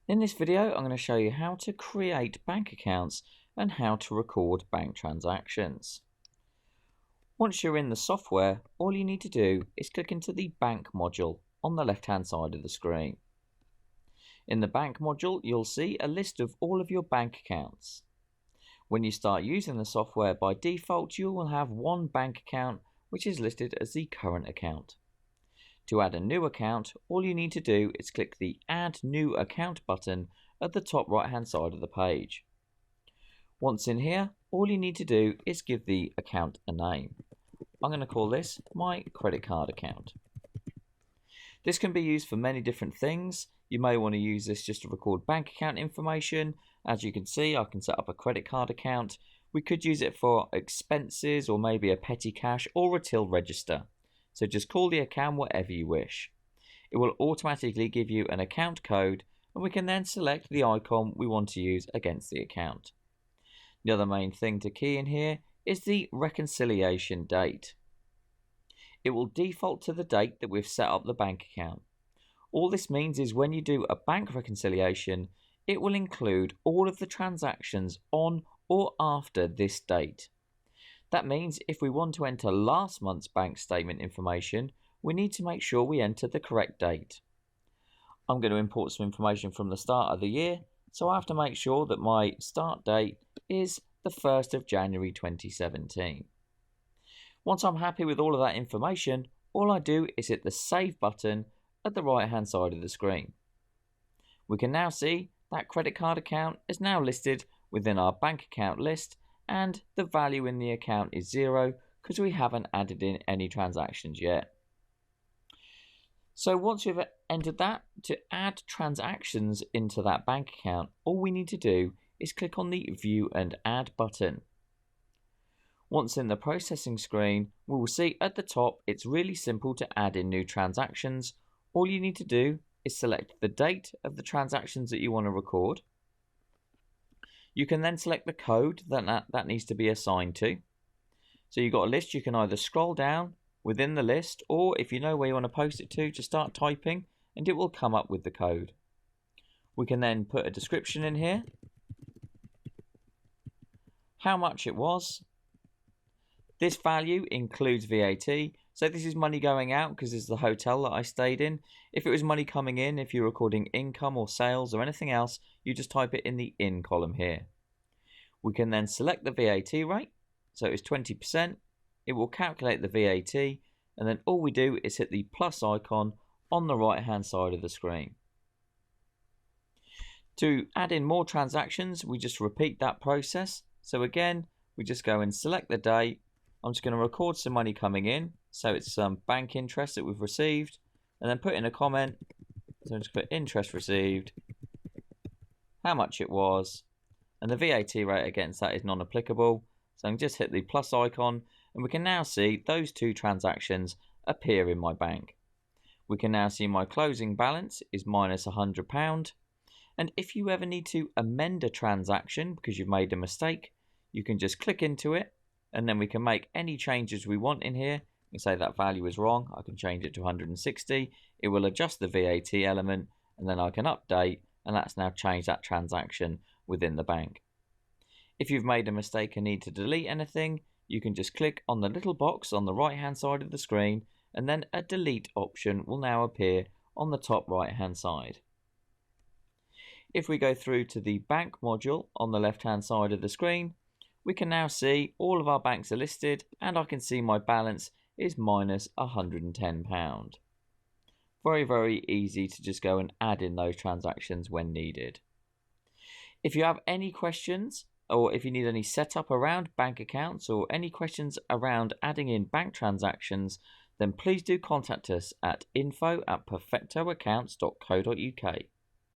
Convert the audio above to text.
In this video, I'm going to show you how to create bank accounts and how to record bank transactions. Once you're in the software, all you need to do is click into the bank module on the left-hand side of the screen. In the bank module, you'll see a list of all of your bank accounts. When you start using the software, by default, you will have one bank account which is listed as the current account. To add a new account, all you need to do is click the Add New Account button at the top right hand side of the page. Once in here, all you need to do is give the account a name. I'm going to call this my credit card account. This can be used for many different things. You may want to use this just to record bank account information. As you can see, I can set up a credit card account. We could use it for expenses or maybe a petty cash or a till register. So just call the account whatever you wish. It will automatically give you an account code, and we can then select the icon we want to use against the account. The other main thing to key in here is the reconciliation date. It will default to the date that we've set up the bank account. All this means is when you do a bank reconciliation, it will include all of the transactions on or after this date. That means if we want to enter last month's bank statement information, we need to make sure we enter the correct date. I'm going to import some information from the start of the year, so I have to make sure that my start date is the 1st of January 2017. Once I'm happy with all of that information, all I do is hit the Save button at the right hand side of the screen. We can now see that credit card account is now listed within our bank account list, and the value in the account is 0 because we haven't added in any transactions yet. So once you've entered that, to add transactions into that bank account, all we need to do is click on the View and Add button. Once in the processing screen, we will see at the top it's really simple to add in new transactions. All you need to do is select the date of the transactions that you want to record. You can then select the code that needs to be assigned to. So you've got a list, you can either scroll down within the list, or if you know where you want to post it to, just start typing and it will come up with the code. We can then put a description in here, how much it was. This value includes VAT, so this is money going out because this is the hotel that I stayed in. If it was money coming in, if you're recording income or sales or anything else, you just type it in the in column here. We can then select the VAT rate, so it's 20%. It will calculate the VAT, and then all we do is hit the plus icon on the right hand side of the screen. To add in more transactions, we just repeat that process. So again, we just go and select the date. I'm just going to record some money coming in, so it's some bank interest that we've received, and then put in a comment. So I'm just put interest received, how much it was, and the VAT rate against that is non-applicable. So I can just hit the plus icon, and we can now see those two transactions appear in my bank. We can now see my closing balance is minus £100. And if you ever need to amend a transaction because you've made a mistake, you can just click into it, and then we can make any changes we want in here. We say that value is wrong, I can change it to 160. It will adjust the VAT element, and then I can update, and that's now changed that transaction within the bank. If you've made a mistake and need to delete anything, you can just click on the little box on the right hand side of the screen, and then a delete option will now appear on the top right hand side. If we go through to the bank module on the left hand side of the screen, we can now see all of our banks are listed, and I can see my balance is minus £110. Very, very easy to just go and add in those transactions when needed. If you have any questions, or if you need any setup around bank accounts or any questions around adding in bank transactions, then please do contact us at info@perfectoaccounts.co.uk.